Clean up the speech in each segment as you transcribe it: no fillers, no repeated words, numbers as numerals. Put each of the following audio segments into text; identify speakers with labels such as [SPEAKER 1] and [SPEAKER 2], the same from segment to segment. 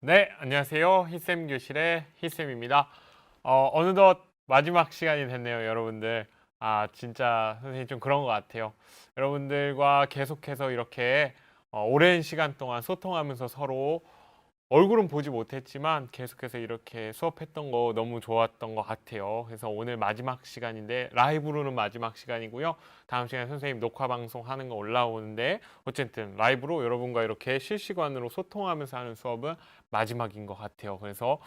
[SPEAKER 1] 네, 안녕하세요. 히쌤 교실의 히쌤입니다. 어느덧 마지막 시간이 됐네요, 여러분들. 진짜 선생님 좀 그런 것 같아요. 여러분들과 계속해서 이렇게 오랜 시간 동안 소통하면서 서로 얼굴은 보지 못했지만 계속해서 이렇게 수업했던 거 너무 좋았던 것 같아요. 그래서 오늘 마지막 시간인데 라이브로는 마지막 시간이고요. 다음 시간에 선생님 녹화 방송 하는 거 올라오는데 어쨌든 라이브로 여러분과 이렇게 실시간으로 소통하면서 하는 수업은 마지막인 것 같아요. 그래서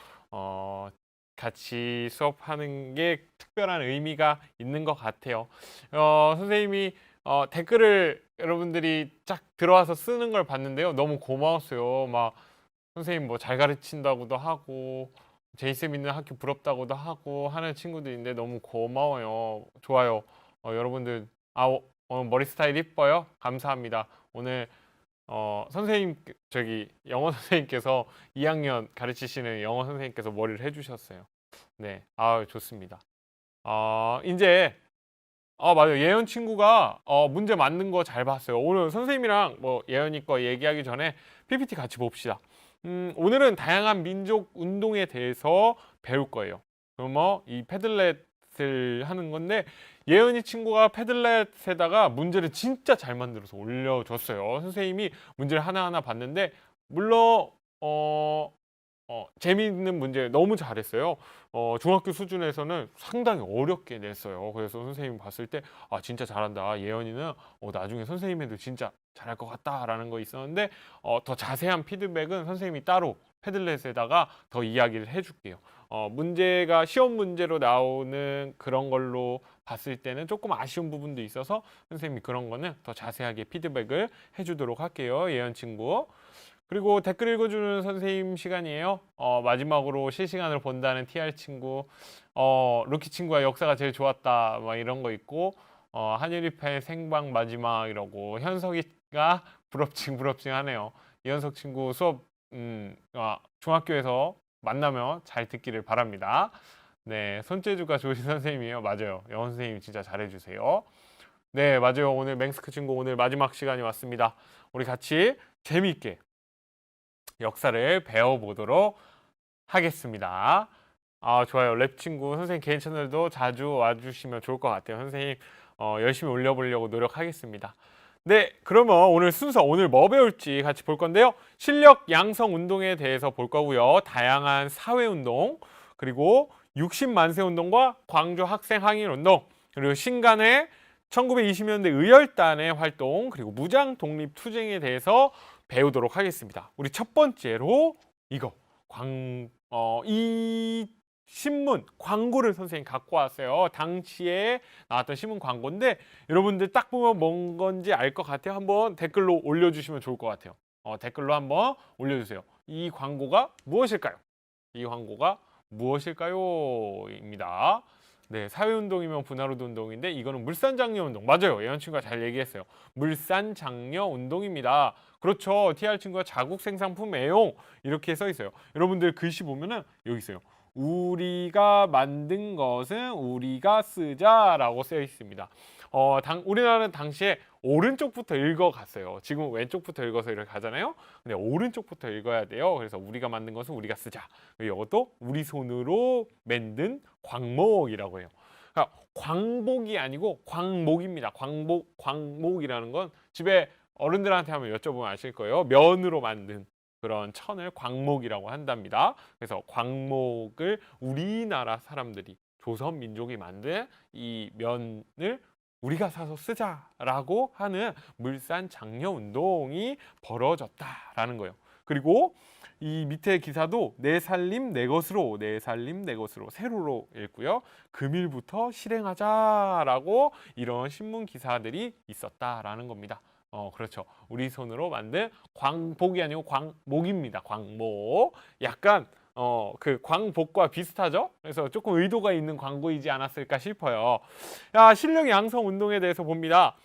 [SPEAKER 1] 같이 수업하는 게 특별한 의미가 있는 것 같아요. 선생님이 댓글을 여러분들이 쫙 들어와서 쓰는 걸 봤는데요. 너무 고마웠어요. 막 선생님 뭐 잘 가르친다고도 하고 제이쌤 있는 학교 부럽다고도 하고 하는 친구들인데 너무 고마워요. 좋아요. 여러분들 머리 스타일 이뻐요. 감사합니다. 오늘 선생님 저기 영어 선생님께서 2학년 가르치시는 영어 선생님께서 머리를 해주셨어요. 네, 좋습니다. 이제 맞아요. 예연 친구가 문제 맞는 거 잘 봤어요. 오늘 선생님이랑 뭐 예연이 거 얘기하기 전에 PPT 같이 봅시다. 오늘은 다양한 민족 운동에 대해서 배울 거예요. 그럼 이 패들렛을 하는 건데 예은이 친구가 패들렛에다가 문제를 진짜 잘 만들어서 올려줬어요. 선생님이 문제를 하나하나 봤는데 물론 재미있는 문제 너무 잘했어요. 중학교 수준에서는 상당히 어렵게 냈어요. 그래서 선생님이 봤을 때 진짜 잘한다. 예언이는 나중에 선생님에도 진짜 잘할 것 같다라는 거 있었는데 더 자세한 피드백은 선생님이 따로 패들렛에다가 더 이야기를 해줄게요. 문제가 시험 문제로 나오는 그런 걸로 봤을 때는 조금 아쉬운 부분도 있어서 선생님이 그런 거는 더 자세하게 피드백을 해주도록 할게요. 예언 친구. 그리고 댓글 읽어주는 선생님 시간이에요. 마지막으로 실시간으로 본다는 TR 친구, 루키 친구가 역사가 제일 좋았다, 막 이런 거 있고, 한유리팬 생방 마지막 이러고, 현석이가 부럽칭 하네요. 이현석 친구 수업, 중학교에서 만나면 잘 듣기를 바랍니다. 네, 손재주가 좋으신 선생님이에요. 맞아요. 영어 선생님 진짜 잘해주세요. 네, 맞아요. 오늘 맹스크 친구 오늘 마지막 시간이 왔습니다. 우리 같이 재미있게 역사를 배워보도록 하겠습니다. 좋아요. 랩 친구 선생님 개인 채널도 자주 와주시면 좋을 것 같아요. 선생님 열심히 올려보려고 노력하겠습니다. 네, 그러면 오늘 순서 오늘 뭐 배울지 같이 볼 건데요. 실력 양성 운동에 대해서 볼 거고요. 다양한 사회 운동, 그리고 60만세 운동과 광주 학생 항일 운동, 그리고 신간의 1920년대 의열단의 활동, 그리고 무장 독립 투쟁에 대해서 배우도록 하겠습니다. 우리 첫 번째로 이거 이 신문 광고를 선생님 갖고 왔어요. 당시에 나왔던 신문 광고인데 여러분들 딱 보면 뭔 건지 알 것 같아요. 한번 댓글로 올려주시면 좋을 것 같아요. 댓글로 한번 올려주세요. 이 광고가 무엇일까요? 이 광고가 무엇일까요? 입니다. 네, 사회운동이면 분화로드 운동인데 이거는 물산장려 운동. 맞아요. 예언 친구가 잘 얘기했어요. 물산장려 운동입니다. 그렇죠. TR 친구가 자국 생산품 애용 이렇게 써 있어요. 여러분들 글씨 보면은 여기 있어요. 우리가 만든 것은 우리가 쓰자라고 쓰여 있습니다. 우리나라는 당시에 오른쪽부터 읽어갔어요. 지금 왼쪽부터 읽어서 이렇게 가잖아요. 근데 오른쪽부터 읽어야 돼요. 그래서 우리가 만든 것은 우리가 쓰자. 이것도 우리 손으로 만든 광목이라고 해요. 그러니까 광복이 아니고 광목입니다. 광목이라는 건 집에 어른들한테 한번 여쭤보면 아실 거예요. 면으로 만든 그런 천을 광목이라고 한답니다. 그래서 광목을 우리나라 사람들이 조선 민족이 만든 이 면을 우리가 사서 쓰자라고 하는 물산 장려 운동이 벌어졌다라는 거예요. 그리고 이 밑에 기사도 내 살림 내 것으로 내 살림 내 것으로 세로로 읽고요. 금일부터 실행하자라고 이런 신문 기사들이 있었다라는 겁니다. 그렇죠. 우리 손으로 만든 광복이 아니고 광목입니다. 광목. 약간 그 광복과 비슷하죠? 그래서 조금 의도가 있는 광고이지 않았을까 싶어요. 실력 양성 운동에 대해서 봅니다.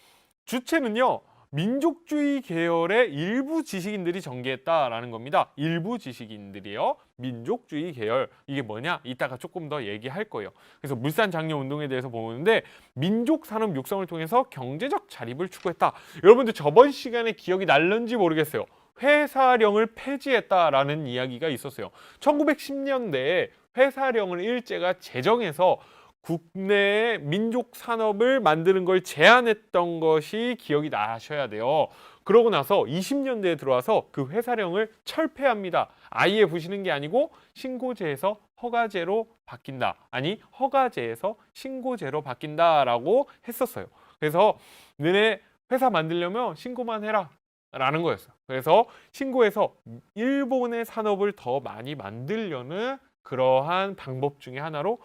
[SPEAKER 1] 주체는요. 민족주의 계열의 일부 지식인들이 전개했다라는 겁니다. 일부 지식인들이요. 민족주의 계열. 이게 뭐냐? 이따가 조금 더 얘기할 거예요. 그래서 물산 장려 운동에 대해서 보는데 민족 산업 육성을 통해서 경제적 자립을 추구했다. 여러분들 저번 시간에 기억이 날는지 모르겠어요. 회사령을 폐지했다라는 이야기가 있었어요. 1910년대에 회사령을 일제가 제정해서 국내의 민족 산업을 만드는 걸 제한했던 것이 기억이 나셔야 돼요. 그러고 나서 20년대에 들어와서 그 회사령을 철폐합니다. 아예 부시는 게 아니고 신고제에서 허가제로 바뀐다. 아니, 허가제에서 신고제로 바뀐다라고 했었어요. 그래서 너네 회사 만들려면 신고만 해라 라는 거였어요. 그래서 신고해서 일본의 산업을 더 많이 만들려는 그러한 방법 중에 하나로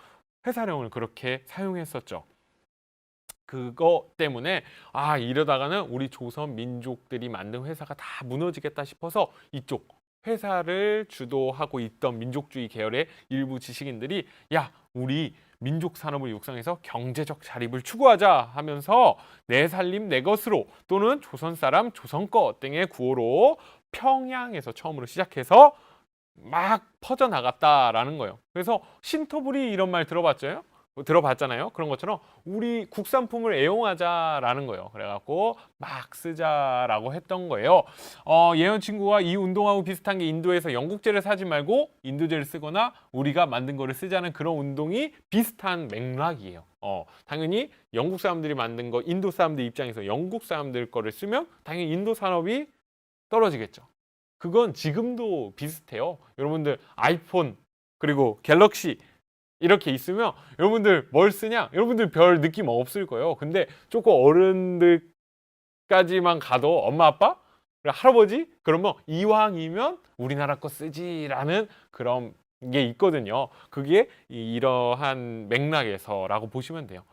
[SPEAKER 1] 회사령을 그렇게 사용했었죠. 그거 때문에 이러다가는 우리 조선 민족들이 만든 회사가 다 무너지겠다 싶어서 이쪽 회사를 주도하고 있던 민족주의 계열의 일부 지식인들이 야, 우리 민족 산업을 육성해서 경제적 자립을 추구하자 하면서 내 살림 내 것으로 또는 조선 사람 조선 거 등의 구호로 평양에서 처음으로 시작해서 막 퍼져나갔다라는 거예요. 그래서 신토부리 이런 말 들어봤잖아요. 그런 것처럼 우리 국산품을 애용하자라는 거예요. 그래갖고 막 쓰자라고 했던 거예요. 예언 친구가 이 운동하고 비슷한 게 인도에서 영국제를 사지 말고 인도제를 쓰거나 우리가 만든 거를 쓰자는 그런 운동이 비슷한 맥락이에요. 당연히 영국 사람들이 만든 거 인도 사람들 입장에서 영국 사람들 거를 쓰면 당연히 인도 산업이 떨어지겠죠. 그건 지금도 비슷해요. 여러분들 아이폰 그리고 갤럭시 이렇게 있으면 여러분들 뭘 쓰냐? 여러분들 별 느낌 없을 거예요. 근데 조금 어른들까지만 가도 엄마 아빠 할아버지 그러면 이왕이면 우리나라 거 쓰지라는 그런 게 있거든요. 그게 이러한 맥락에서라고 보시면 돼요.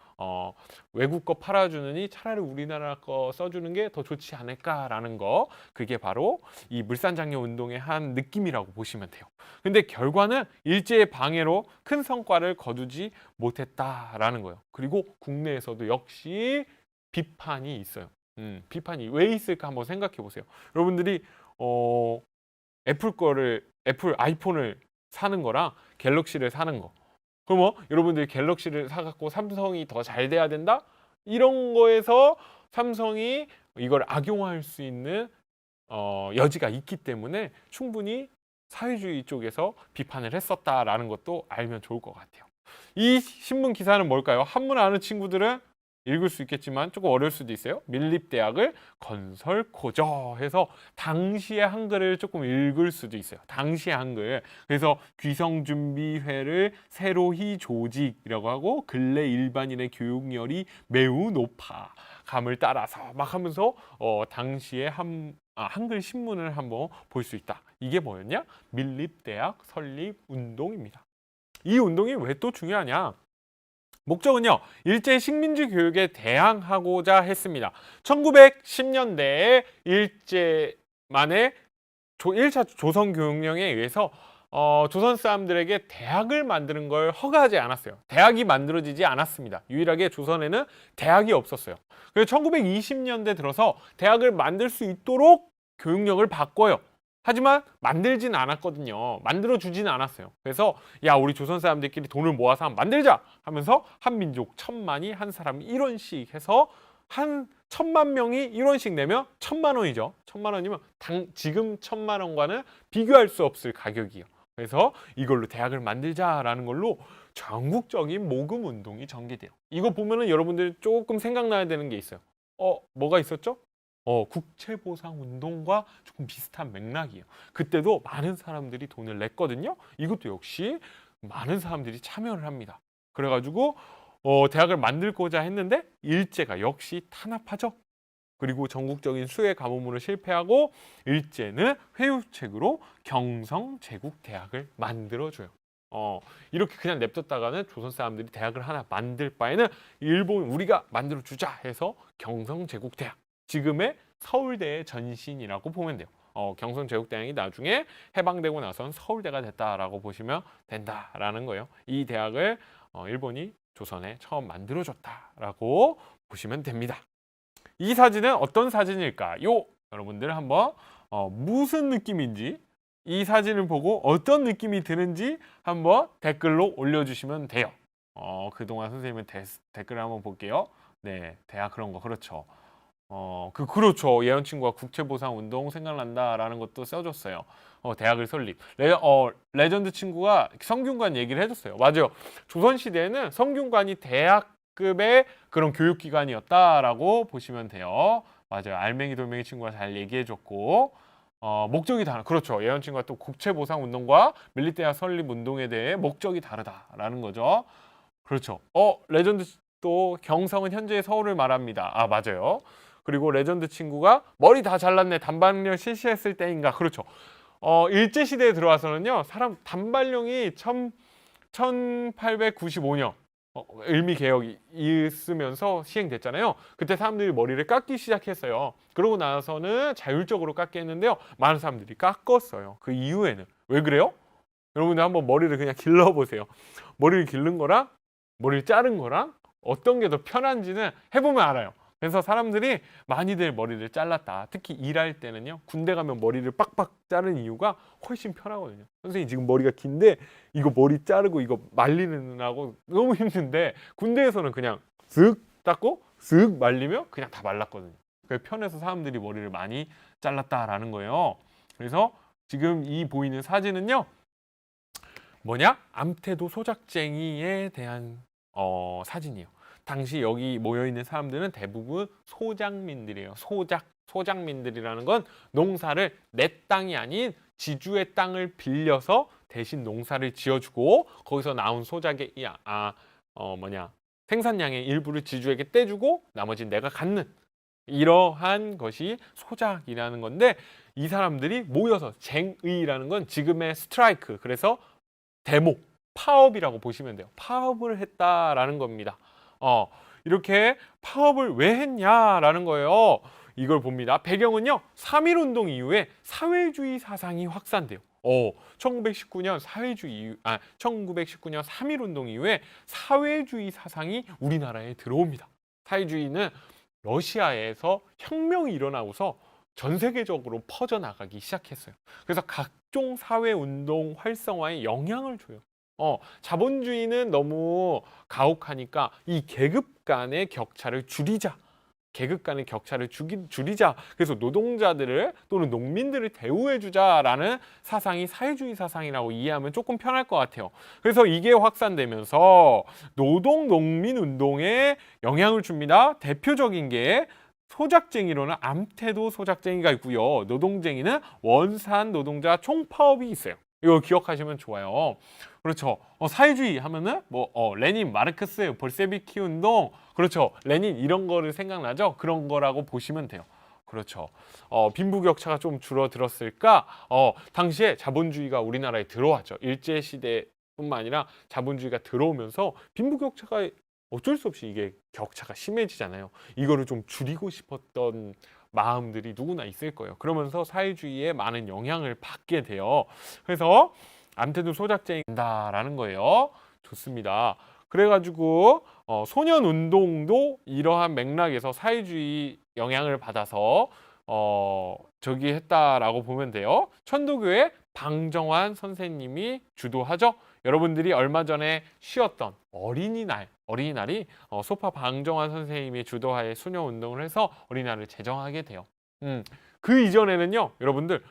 [SPEAKER 1] 외국 거 팔아주느니 차라리 우리나라 거 써주는 게 더 좋지 않을까라는 거, 그게 바로 이 물산장려 운동의 한 느낌이라고 보시면 돼요. 근데 결과는 일제의 방해로 큰 성과를 거두지 못했다라는 거예요. 그리고 국내에서도 역시 비판이 있어요. 비판이 왜 있을까 한번 생각해 보세요. 여러분들이 애플 아이폰을 사는 거랑 갤럭시를 사는 거, 그러면 여러분들이 갤럭시를 사갖고 삼성이 더 잘 돼야 된다? 이런 거에서 삼성이 이걸 악용할 수 있는 여지가 있기 때문에 충분히 사회주의 쪽에서 비판을 했었다라는 것도 알면 좋을 것 같아요. 이 신문 기사는 뭘까요? 한문 아는 친구들은 읽을 수 있겠지만 조금 어려울 수도 있어요. 밀립대학을 건설코저 해서 당시의 한글을 조금 읽을 수도 있어요. 당시의 한글. 그래서 귀성준비회를 새로히 조직이라고 하고 근래 일반인의 교육열이 매우 높아 감을 따라서 막 하면서 당시의 한글 신문을 한번 볼 수 있다. 이게 뭐였냐? 밀립대학 설립 운동입니다. 이 운동이 왜 또 중요하냐? 목적은요, 일제 식민지 교육에 대항하고자 했습니다. 1910년대에 일제만의 1차 조선교육령에 의해서 조선 사람들에게 대학을 만드는 걸 허가하지 않았어요. 대학이 만들어지지 않았습니다. 유일하게 조선에는 대학이 없었어요. 그래서 1920년대 들어서 대학을 만들 수 있도록 교육령을 바꿔요. 하지만 만들진 않았거든요. 만들어주진 않았어요. 그래서 야, 우리 조선 사람들끼리 돈을 모아서 한번 만들자 하면서 한 민족 1,000만이 한 사람이 1원씩 해서 한 1,000만 명이 1원씩 내면 1,000만 원이죠. 1,000만 원이면 지금 1,000만 원과는 비교할 수 없을 가격이에요. 그래서 이걸로 대학을 만들자라는 걸로 전국적인 모금 운동이 전개돼요. 이거 보면은 여러분들 조금 생각나야 되는 게 있어요. 뭐가 있었죠? 국채보상 운동과 조금 비슷한 맥락이에요. 그때도 많은 사람들이 돈을 냈거든요. 이것도 역시 많은 사람들이 참여를 합니다. 그래가지고 대학을 만들고자 했는데 일제가 역시 탄압하죠. 그리고 전국적인 수해 가뭄으로 실패하고 일제는 회유책으로 경성제국대학을 만들어줘요. 이렇게 그냥 냅뒀다가는 조선 사람들이 대학을 하나 만들 바에는 일본 우리가 만들어주자 해서 경성제국대학, 지금의 서울대의 전신이라고 보면 돼요. 경성제국대학이 나중에 해방되고 나선 서울대가 됐다라고 보시면 된다라는 거예요. 이 대학을 일본이 조선에 처음 만들어줬다라고 보시면 됩니다. 이 사진은 어떤 사진일까요? 여러분들 한번 무슨 느낌인지, 이 사진을 보고 어떤 느낌이 드는지 한번 댓글로 올려주시면 돼요. 그동안 선생님은 댓글을 한번 볼게요. 네, 대학 그런 거 그렇죠. 그렇죠. 예언 친구가 국채보상 운동 생각난다라는 것도 써줬어요. 대학을 설립. 레전드 친구가 성균관 얘기를 해줬어요. 맞아요. 조선시대에는 성균관이 대학급의 그런 교육기관이었다라고 보시면 돼요. 맞아요. 알맹이 돌멩이 친구가 잘 얘기해줬고, 목적이 다르. 그렇죠. 예언 친구가 또 국채보상 운동과 밀리대학 설립 운동에 대해 목적이 다르다라는 거죠. 그렇죠. 레전드 또 경성은 현재의 서울을 말합니다. 아, 맞아요. 그리고 레전드 친구가 머리 다 잘랐네. 단발령 실시했을 때인가. 그렇죠. 일제시대에 들어와서는요. 사람 단발령이 1895년 을미개혁이 있으면서 시행됐잖아요. 그때 사람들이 머리를 깎기 시작했어요. 그러고 나서는 자율적으로 깎게 했는데요. 많은 사람들이 깎았어요. 그 이후에는. 왜 그래요? 여러분들 한번 머리를 그냥 길러보세요. 머리를 기른 거랑 머리를 자른 거랑 어떤 게 더 편한지는 해보면 알아요. 그래서 사람들이 많이들 머리를 잘랐다. 특히 일할 때는요. 군대 가면 머리를 빡빡 자른 이유가 훨씬 편하거든요. 선생님 지금 머리가 긴데 이거 머리 자르고 이거 말리느라고 너무 힘든데 군대에서는 그냥 쓱 닦고 쓱 말리면 그냥 다 말랐거든요. 그래서 편해서 사람들이 머리를 많이 잘랐다라는 거예요. 그래서 지금 이 보이는 사진은요. 뭐냐? 암태도 소작쟁이에 대한 사진이에요. 당시 여기 모여있는 사람들은 대부분 소작민들이에요. 소작민들이라는 건 농사를 내 땅이 아닌 지주의 땅을 빌려서 대신 농사를 지어주고 거기서 나온 소작의 생산량의 일부를 지주에게 떼주고 나머지는 내가 갖는 이러한 것이 소작이라는 건데 이 사람들이 모여서 쟁의라는 건 지금의 스트라이크 그래서 데모, 파업이라고 보시면 돼요. 파업을 했다라는 겁니다. 이렇게 파업을 왜 했냐라는 거예요. 이걸 봅니다. 배경은요. 3.1운동 이후에 사회주의 사상이 확산돼요. 1919년 3.1운동 이후에 사회주의 사상이 우리나라에 들어옵니다. 사회주의는 러시아에서 혁명이 일어나고서 전 세계적으로 퍼져나가기 시작했어요. 그래서 각종 사회운동 활성화에 영향을 줘요. 자본주의는 너무 가혹하니까 이 계급 간의 격차를 줄이자. 줄이자. 그래서 노동자들을 또는 농민들을 대우해주자라는 사상이 사회주의 사상이라고 이해하면 조금 편할 것 같아요. 그래서 이게 확산되면서 노동 농민 운동에 영향을 줍니다. 대표적인 게 소작쟁이로는 암태도 소작쟁이가 있고요. 노동쟁이는 원산 노동자 총파업이 있어요. 이거 기억하시면 좋아요. 그렇죠. 사회주의 하면은 레닌, 마르크스, 볼세비키 운동, 그렇죠. 레닌 이런 거를 생각나죠? 그런 거라고 보시면 돼요. 그렇죠. 빈부격차가 좀 줄어들었을까? 당시에 자본주의가 우리나라에 들어왔죠. 일제 시대뿐만 아니라 자본주의가 들어오면서 빈부격차가 어쩔 수 없이 이게 격차가 심해지잖아요. 이거를 좀 줄이고 싶었던 마음들이 누구나 있을 거예요. 그러면서 사회주의에 많은 영향을 받게 돼요. 그래서 암태도 소작쟁이다라는 거예요. 좋습니다. 그래가지고 소년운동도 이러한 맥락에서 사회주의 영향을 받아서 저기 했다라고 보면 돼요. 천도교의 방정환 선생님이 주도하죠. 여러분들이 얼마 전에 쉬었던 어린이날이 소파 방정환 선생님이 주도하에 수녀운동을 해서 어린이날을 제정하게 돼요. 그 이전에는요, 여러분들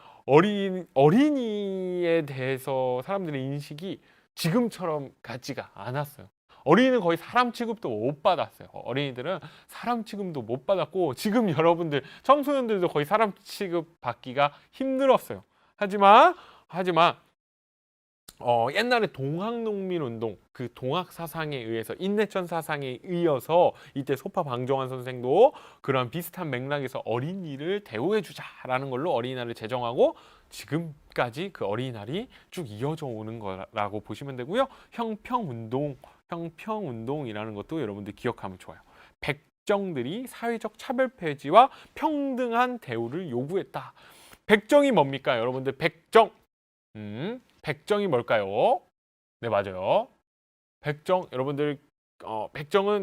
[SPEAKER 1] 어린이에 대해서 사람들의 인식이 지금처럼 같지가 않았어요. 어린이는 거의 사람 취급도 못 받았어요. 어린이들은 사람 취급도 못 받았고 지금 여러분들 청소년들도 거의 사람 취급 받기가 힘들었어요. 하지만 옛날에 동학농민운동 그 동학 사상에 의해서 인내천 사상에 이어서 이때 소파 방정환 선생도 그런 비슷한 맥락에서 어린이를 대우해 주자라는 걸로 어린이날을 제정하고 지금까지 그 어린이날이 쭉 이어져 오는 거라고 보시면 되고요. 형평운동이라는 것도 여러분들 기억하면 좋아요. 백정들이 사회적 차별 폐지와 평등한 대우를 요구했다. 백정이 뭡니까? 여러분들 백정이 뭘까요? 네, 맞아요. 백정은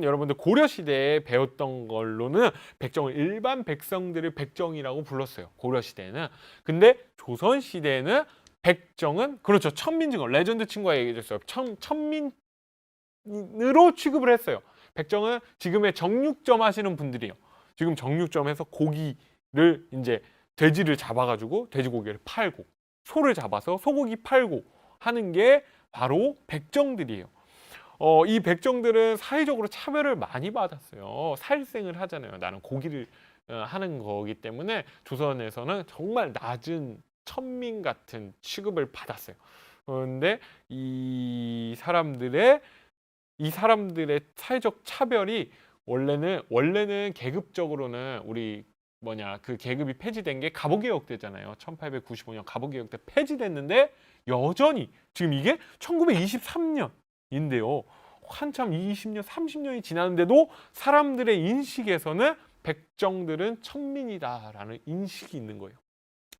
[SPEAKER 1] 여러분들 고려 시대에 배웠던 걸로는 백정을 일반 백성들을 백정이라고 불렀어요. 고려 시대에는. 근데 조선 시대에는 백정은 그렇죠. 천민증언 레전드 친구가 얘기해줬어요. 천민으로 취급을 했어요. 백정은 지금의 정육점 하시는 분들이에요. 지금 정육점에서 고기를 이제 돼지를 잡아가지고 돼지고기를 팔고 소를 잡아서 소고기 팔고 하는 게 바로 백정들이에요. 이 백정들은 사회적으로 차별을 많이 받았어요. 살생을 하잖아요. 나는 고기를 하는 거기 때문에 조선에서는 정말 낮은 천민 같은 취급을 받았어요. 그런데 이 사람들의 사회적 차별이 원래는 계급적으로는 우리 그 계급이 폐지된 게 갑오개혁 때잖아요. 1895년 갑오개혁 때 폐지됐는데 여전히 지금 이게 1923년인데요. 한참 20년, 30년이 지났는데도 사람들의 인식에서는 백정들은 천민이다라는 인식이 있는 거예요.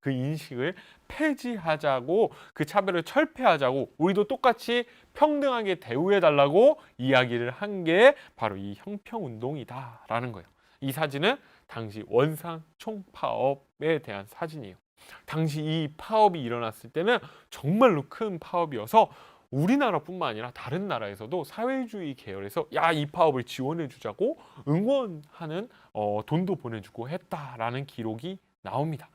[SPEAKER 1] 그 인식을 폐지하자고, 그 차별을 철폐하자고, 우리도 똑같이 평등하게 대우해달라고 이야기를 한 게 바로 이 형평운동이다라는 거예요. 이 사진은 당시 원산 총파업에 대한 사진이에요. 당시 이 파업이 일어났을 때는 정말로 큰 파업이어서 우리나라뿐만 아니라 다른 나라에서도 사회주의 계열에서 이 파업을 지원해 주자고 응원하는 돈도 보내주고 했다라는 기록이 나옵니다.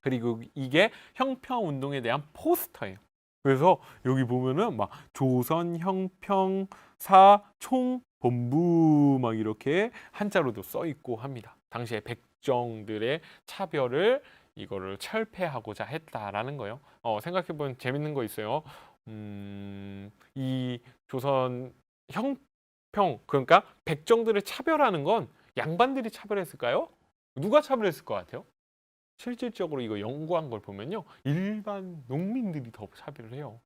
[SPEAKER 1] 그리고 이게 형평운동에 대한 포스터예요. 그래서 여기 보면은 막 조선 형평사 총본부 막 이렇게 한자로도 써 있고 합니다. 당시에 백정들의 차별을 이거를 철폐하고자 했다라는 거예요. 생각해보면 재밌는 거 있어요. 이 조선 형평, 그러니까 백정들을 차별하는 건 양반들이 차별했을까요? 누가 차별했을 것 같아요? 실질적으로 이거 연구한 걸 보면요, 일반 농민들이 더 차별을 해요.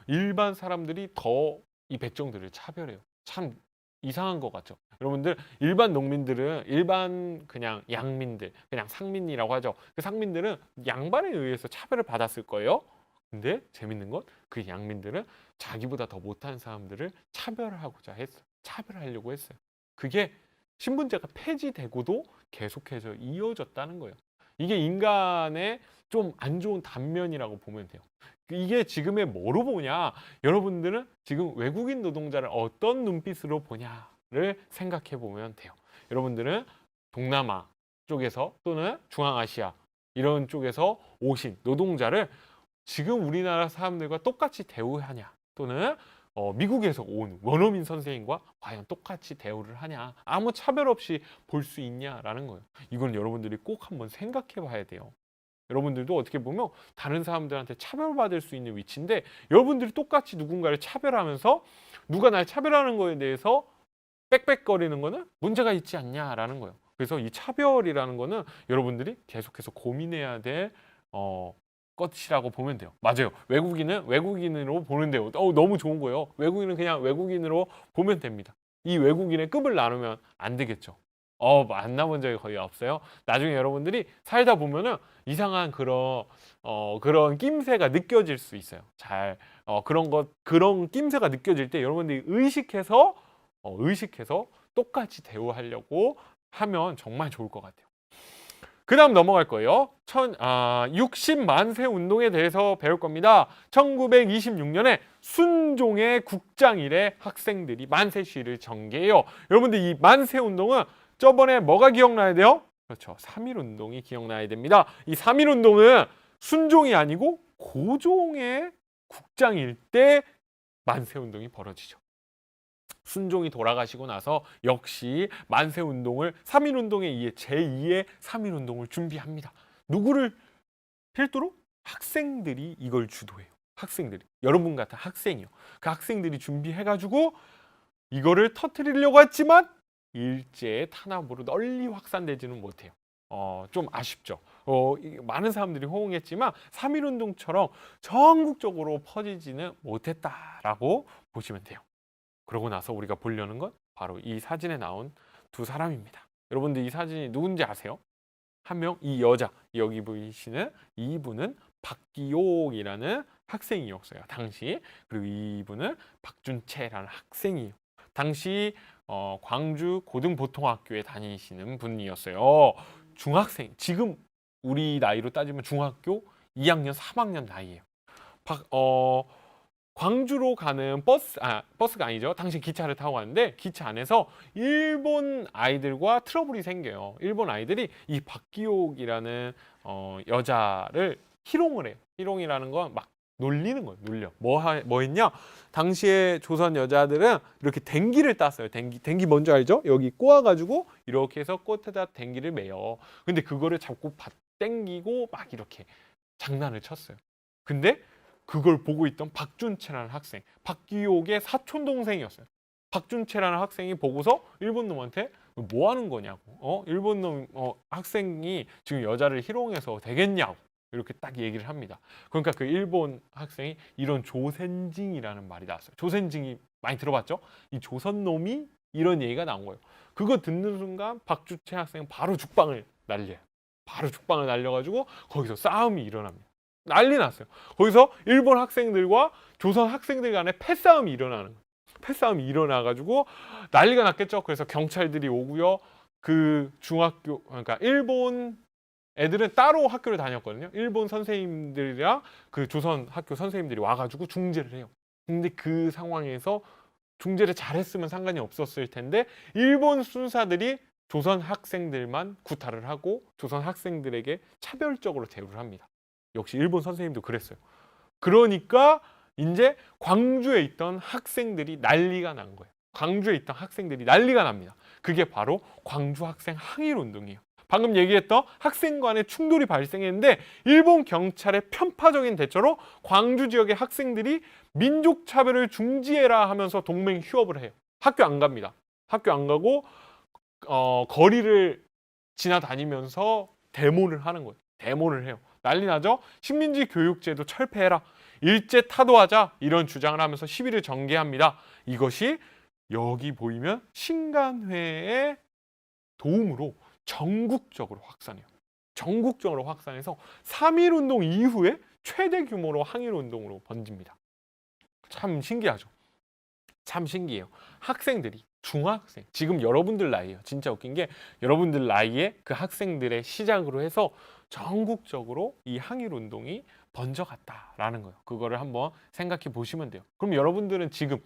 [SPEAKER 1] 일반 사람들이 더 이 백정들을 차별해요. 참 이상한 것 같죠. 여러분들, 일반 농민들은 일반 그냥 양민들, 그냥 상민이라고 하죠. 그 상민들은 양반에 의해서 차별을 받았을 거예요. 근데 재밌는 건 그 양민들은 자기보다 더 못한 사람들을 차별하고자 했어요. 차별하려고 했어요. 그게 신분제가 폐지되고도 계속해서 이어졌다는 거예요. 이게 인간의 좀 안 좋은 단면이라고 보면 돼요. 이게 지금의 뭐로 보냐? 여러분들은 지금 외국인 노동자를 어떤 눈빛으로 보냐를 생각해 보면 돼요. 여러분들은 동남아 쪽에서 또는 중앙아시아 이런 쪽에서 오신 노동자를 지금 우리나라 사람들과 똑같이 대우하냐, 또는 미국에서 온 원어민 선생님과 과연 똑같이 대우를 하냐, 아무 차별 없이 볼 수 있냐라는 거예요. 이건 여러분들이 꼭 한번 생각해 봐야 돼요. 여러분들도 어떻게 보면 다른 사람들한테 차별받을 수 있는 위치인데, 여러분들이 똑같이 누군가를 차별하면서 누가 날 차별하는 거에 대해서 빽빽거리는 거는 문제가 있지 않냐라는 거예요. 그래서 이 차별이라는 거는 여러분들이 계속해서 고민해야 될 것이라고 보면 돼요. 맞아요. 외국인은 외국인으로 보는데요. 너무 좋은 거예요. 외국인은 그냥 외국인으로 보면 됩니다. 이 외국인의 급을 나누면 안 되겠죠. 만나본 적이 거의 없어요. 나중에 여러분들이 살다 보면은 이상한 그런 낌새가 느껴질 수 있어요. 그런 낌새가 느껴질 때 여러분들이 의식해서 똑같이 대우하려고 하면 정말 좋을 것 같아요. 그 다음 넘어갈 거예요. 60만세 운동에 대해서 배울 겁니다. 1926년에 순종의 국장일에 학생들이 만세 시위를 전개해요. 여러분들, 이 만세 운동은 저번에 뭐가 기억나야 돼요? 그렇죠. 3.1 운동이 기억나야 됩니다. 이 3.1 운동은 순종이 아니고 고종의 국장일 때 만세 운동이 벌어지죠. 순종이 돌아가시고 나서 역시 만세운동을 3.1운동에 의해 제2의 3.1운동을 준비합니다. 누구를 필두로? 학생들이 이걸 주도해요. 학생들이. 여러분 같은 학생이요. 그 학생들이 준비해가지고 이거를 터뜨리려고 했지만 일제의 탄압으로 널리 확산되지는 못해요. 좀 아쉽죠. 많은 사람들이 호응했지만 3.1운동처럼 전국적으로 퍼지지는 못했다라고 보시면 돼요. 그러고 나서 우리가 보려는 건 바로 이 사진에 나온 두 사람입니다. 여러분들, 이 사진이 누군지 아세요? 한 명, 이 여자, 여기 보이시는 이분은 박기용이라는 학생이었어요, 당시. 그리고 이분은 박준채라는 학생이에요. 당시 광주 고등보통학교에 다니시는 분이었어요. 중학생, 지금 우리 나이로 따지면 중학교 2학년, 3학년 나이예요. 광주로 가는 버스가 아니죠. 당시 기차를 타고 가는데 기차 안에서 일본 아이들과 트러블이 생겨요. 일본 아이들이 이 박기옥이라는 여자를 희롱을 해요. 희롱이라는 건 막 놀리는 거예요. 놀려. 뭐 했냐? 당시에 조선 여자들은 이렇게 댕기를 땄어요. 댕기 뭔지 알죠? 여기 꼬아가지고 이렇게 해서 꽃에다 댕기를 매요. 근데 그거를 잡고 땡기고 막 이렇게 장난을 쳤어요. 근데 그걸 보고 있던 박준채라는 학생, 박기옥의 사촌 동생이었어요. 박준채라는 학생이 보고서 일본 놈한테 뭐 하는 거냐고, 일본 놈 학생이 지금 여자를 희롱해서 되겠냐고 이렇게 딱 얘기를 합니다. 그러니까 그 일본 학생이 이런 조센징이라는 말이 나왔어요. 조센징이 많이 들어봤죠? 이 조선 놈이 이런 얘기가 나온 거예요. 그거 듣는 순간 박준채 학생은 바로 죽방을 날려요. 바로 죽방을 날려가지고 거기서 싸움이 일어납니다. 난리 났어요. 거기서 일본 학생들과 조선 학생들 간에 패싸움이 일어나는 거예요. 패싸움이 일어나가지고 난리가 났겠죠. 그래서 경찰들이 오고요. 그 중학교, 그러니까 일본 애들은 따로 학교를 다녔거든요. 일본 선생님들이랑 그 조선 학교 선생님들이 와가지고 중재를 해요. 근데 그 상황에서 중재를 잘했으면 상관이 없었을 텐데 일본 순사들이 조선 학생들만 구타를 하고 조선 학생들에게 차별적으로 대우를 합니다. 역시 일본 선생님도 그랬어요. 그러니까 이제 광주에 있던 학생들이 난리가 난 거예요. 광주에 있던 학생들이 난리가 납니다. 그게 바로 광주 학생 항일 운동이에요. 방금 얘기했던 학생 간의 충돌이 발생했는데 일본 경찰의 편파적인 대처로 광주 지역의 학생들이 민족 차별을 중지해라 하면서 동맹 휴업을 해요. 학교 안 갑니다. 학교 안 가고 거리를 지나다니면서 데모를 하는 거예요. 데모를 해요. 난리 나죠? 식민지 교육제도 철폐해라. 일제 타도하자. 이런 주장을 하면서 시위를 전개합니다. 이것이 여기 보이면 신간회의 도움으로 전국적으로 확산해요. 전국적으로 확산해서 3.1운동 이후에 최대 규모로 항일운동으로 번집니다. 참 신기하죠? 참 신기해요. 학생들이 중학생, 지금 여러분들 나이에요. 진짜 웃긴 게 여러분들 나이에 그 학생들의 시작으로 해서 전국적으로 이 항일운동이 번져갔다라는 거예요. 그거를 한번 생각해 보시면 돼요. 그럼 여러분들은 지금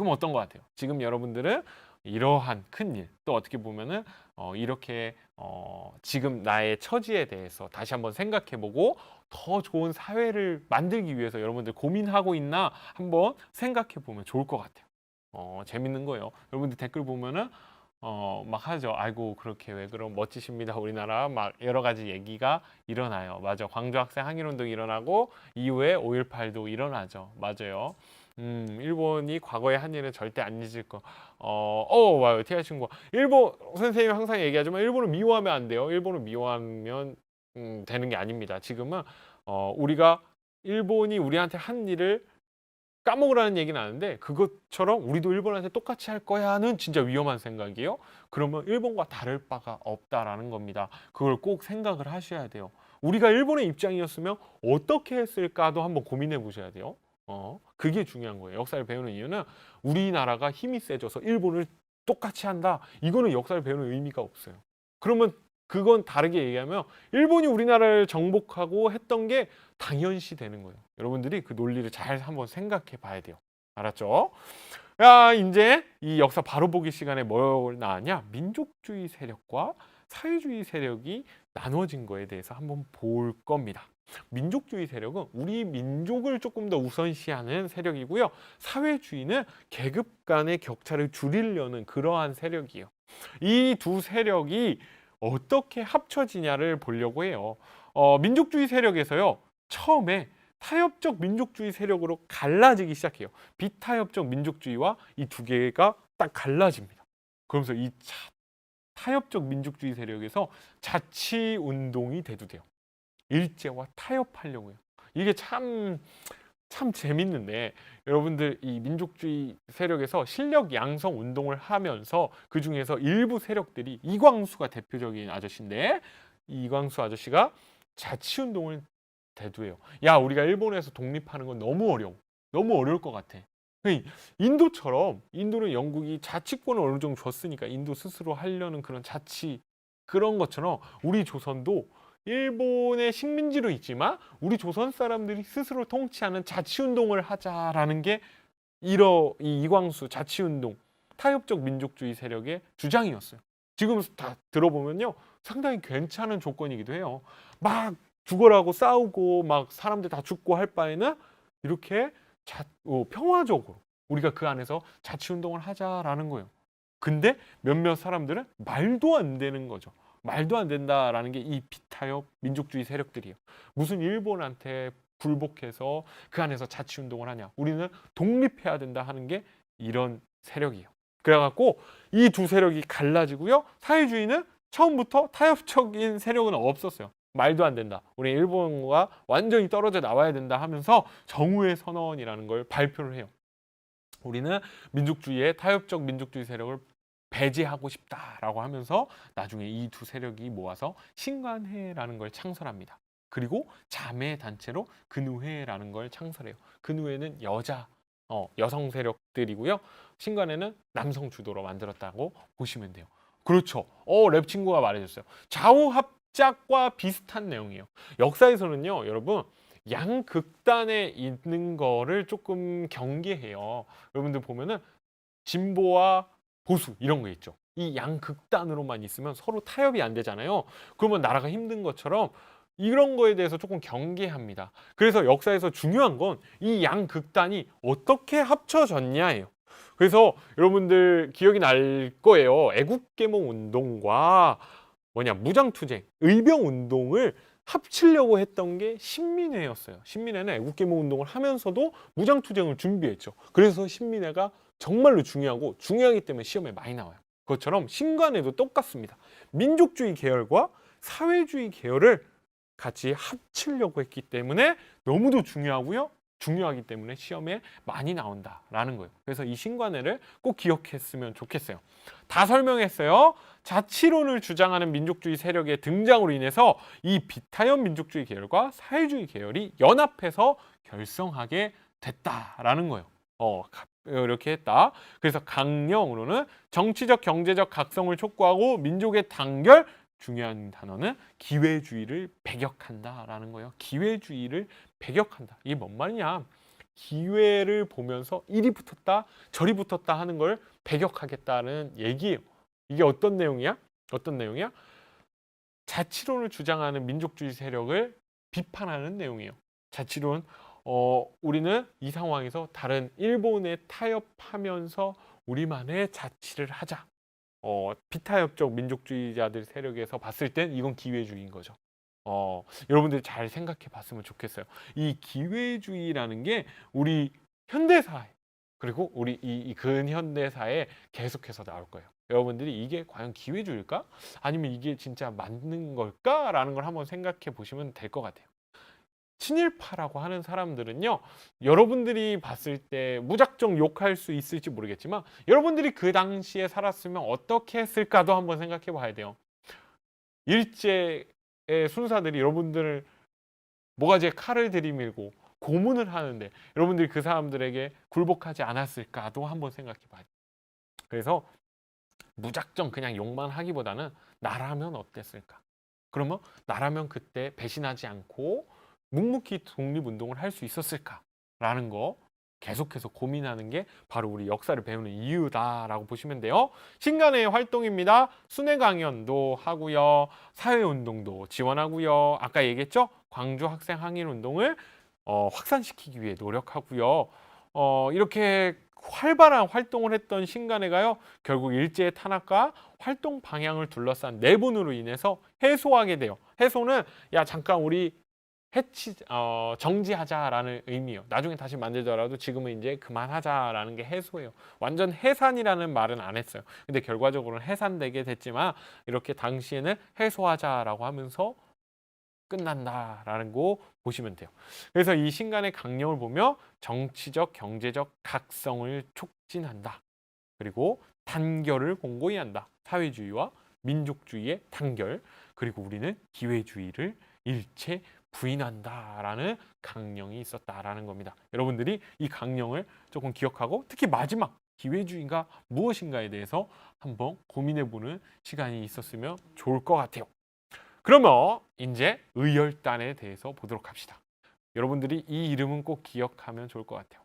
[SPEAKER 1] 어떤 것 같아요? 지금 여러분들은 이러한 큰일, 또 어떻게 보면은 이렇게 지금 나의 처지에 대해서 다시 한번 생각해보고 더 좋은 사회를 만들기 위해서 여러분들 고민하고 있나 한번 생각해보면 좋을 것 같아요. 재밌는 거예요. 여러분들 댓글 보면은 막 하죠. 아이고 그렇게 왜 그럼 멋지십니다. 우리나라 막 여러 가지 얘기가 일어나요. 맞아. 광주 학생 항일운동이 일어나고 이후에 5.18도 일어나죠. 맞아요. 일본이 과거의 한 일은 절대 안 잊을 거. 와요. 티아 친구. 일본 선생님이 항상 얘기하지만 일본을 미워하면 안 돼요. 일본을 미워하면 되는 게 아닙니다. 지금은 우리가 일본이 우리한테 한 일을 까먹으라는 얘기는 아는데 그것처럼 우리도 일본한테 똑같이 할 거야는 진짜 위험한 생각이에요. 그러면 일본과 다를 바가 없다라는 겁니다. 그걸 꼭 생각을 하셔야 돼요. 우리가 일본의 입장이었으면 어떻게 했을까도 한번 고민해 보셔야 돼요. 그게 중요한 거예요. 역사를 배우는 이유는 우리나라가 힘이 세져서 일본을 똑같이 한다. 이거는 역사를 배우는 의미가 없어요. 그러면 그건 다르게 얘기하면 일본이 우리나라를 정복하고 했던 게 당연시 되는 거예요. 여러분들이 그 논리를 잘 한번 생각해 봐야 돼요. 알았죠? 야, 이제 이 역사 바로 보기 시간에 뭘 나왔냐? 민족주의 세력과 사회주의 세력이 나눠진 거에 대해서 한번 볼 겁니다. 민족주의 세력은 우리 민족을 조금 더 우선시하는 세력이고요. 사회주의는 계급 간의 격차를 줄이려는 그러한 세력이에요. 이 두 세력이 어떻게 합쳐지냐를 보려고 해요. 민족주의 세력에서요. 처음에 타협적 민족주의 세력으로 갈라지기 시작해요. 비타협적 민족주의와 이 두 개가 딱 갈라집니다. 그러면서 이 타협적 민족주의 세력에서 자치운동이 대두돼요. 일제와 타협하려고 해요. 이게 참 재밌는데 여러분들 이 민족주의 세력에서 실력 양성 운동을 하면서 그 중에서 일부 세력들이 이광수가 대표적인 아저씨인데 이광수 아저씨가 자치운동을 대두해요. 야, 우리가 일본에서 독립하는 건 너무 어려워. 너무 어려울 것 같아. 인도처럼 인도는 영국이 자치권을 어느 정도 줬으니까 인도 스스로 하려는 그런 자치 그런 것처럼 우리 조선도 일본의 식민지로 있지만 우리 조선 사람들이 스스로 통치하는 자치운동을 하자라는 게 이 이광수 자치운동, 타협적 민족주의 세력의 주장이었어요. 지금 다 들어보면요, 상당히 괜찮은 조건이기도 해요. 막 죽어라고 싸우고 막 사람들 다 죽고 할 바에는 이렇게 평화적으로 우리가 그 안에서 자치운동을 하자라는 거예요. 근데 몇몇 사람들은 말도 안 되는 거죠. 말도 안 된다라는 게 이 비타협 민족주의 세력들이에요. 무슨 일본한테 굴복해서 그 안에서 자치운동을 하냐. 우리는 독립해야 된다 하는 게 이런 세력이에요. 그래갖고 이 두 세력이 갈라지고요. 사회주의는 처음부터 타협적인 세력은 없었어요. 말도 안 된다. 우리 일본과 완전히 떨어져 나와야 된다 하면서 정우의 선언이라는 걸 발표를 해요. 우리는 민족주의의 타협적 민족주의 세력을 배제하고 싶다라고 하면서 나중에 이 두 세력이 모아서 신관회라는 걸 창설합니다. 그리고 자매 단체로 근우회라는 걸 창설해요. 근우회는 여성 세력들이고요. 신관회는 남성 주도로 만들었다고 보시면 돼요. 그렇죠. 랩 친구가 말해줬어요. 좌우 합작과 비슷한 내용이에요. 역사에서는요, 여러분, 양극단에 있는 거를 조금 경계해요. 여러분들 보면은 진보와 보수 이런 거 있죠. 이 양극단으로만 있으면 서로 타협이 안 되잖아요. 그러면 나라가 힘든 것처럼 이런 거에 대해서 조금 경계합니다. 그래서 역사에서 중요한 건 이 양극단이 어떻게 합쳐졌냐예요. 그래서 여러분들 기억이 날 거예요. 애국개몽 운동과 무장투쟁, 의병 운동을 합치려고 했던 게 신민회였어요. 신민회는 애국개몽 운동을 하면서도 무장투쟁을 준비했죠. 그래서 신민회가 정말로 중요하고 중요하기 때문에 시험에 많이 나와요. 그것처럼 신관회도 똑같습니다. 민족주의 계열과 사회주의 계열을 같이 합치려고 했기 때문에 너무도 중요하고요. 중요하기 때문에 시험에 많이 나온다라는 거예요. 그래서 이 신관회를 꼭 기억했으면 좋겠어요. 다 설명했어요. 자치론을 주장하는 민족주의 세력의 등장으로 인해서 이 비타협 민족주의 계열과 사회주의 계열이 연합해서 결성하게 됐다라는 거예요. 이렇게 했다. 그래서 강령으로는 정치적, 경제적 각성을 촉구하고 민족의 단결, 중요한 단어는 기회주의를 배격한다라는 거예요. 기회주의를 배격한다. 이게 뭔 말이냐? 기회를 보면서 이리 붙었다, 저리 붙었다 하는 걸 배격하겠다는 얘기예요. 이게 어떤 내용이야? 어떤 내용이야? 자치론을 주장하는 민족주의 세력을 비판하는 내용이에요. 자치론, 우리는 이 상황에서 다른 일본에 타협하면서 우리만의 자치를 하자. 비타협적 민족주의자들 세력에서 봤을 땐 이건 기회주의인 거죠. 여러분들이 잘 생각해 봤으면 좋겠어요. 이 기회주의라는 게 우리 현대사회, 그리고 우리 이 근현대사에 계속해서 나올 거예요. 여러분들이 이게 과연 기회주의일까? 아니면 이게 진짜 맞는 걸까? 라는 걸 한번 생각해 보시면 될 것 같아요. 친일파라고 하는 사람들은요, 여러분들이 봤을 때 무작정 욕할 수 있을지 모르겠지만 여러분들이 그 당시에 살았으면 어떻게 했을까도 한번 생각해 봐야 돼요. 일제의 순사들이 여러분들을 모가지에 칼을 들이밀고 고문을 하는데 여러분들이 그 사람들에게 굴복하지 않았을까도 한번 생각해 봐야 돼요. 그래서 무작정 그냥 욕만 하기보다는 나라면 어땠을까? 그러면 나라면 그때 배신하지 않고 묵묵히 독립운동을 할 수 있었을까라는 거 계속해서 고민하는 게 바로 우리 역사를 배우는 이유다라고 보시면 돼요. 신간의 활동입니다. 순회 강연도 하고요. 사회운동도 지원하고요. 아까 얘기했죠? 광주 학생 항일운동을 확산시키기 위해 노력하고요. 이렇게 활발한 활동을 했던 신간회가요, 결국 일제의 탄압과 활동 방향을 둘러싼 내분으로 인해서 해소하게 돼요. 해소는 잠깐 우리 정지하자라는 의미예요. 나중에 다시 만들더라도 지금은 이제 그만하자라는 게 해소예요. 완전 해산이라는 말은 안 했어요. 근데 결과적으로는 해산되게 됐지만 이렇게 당시에는 해소하자라고 하면서 끝난다라는 거 보시면 돼요. 그래서 이 신간의 강령을 보며 정치적, 경제적 각성을 촉진한다. 그리고 단결을 공고히 한다. 사회주의와 민족주의의 단결. 그리고 우리는 기회주의를 일체 부인한다라는 강령이 있었다라는 겁니다. 여러분들이 이 강령을 조금 기억하고 특히 마지막 기회주의가 무엇인가에 대해서 한번 고민해보는 시간이 있었으면 좋을 것 같아요. 그러면 이제 의열단에 대해서 보도록 합시다. 여러분들이 이 이름은 꼭 기억하면 좋을 것 같아요.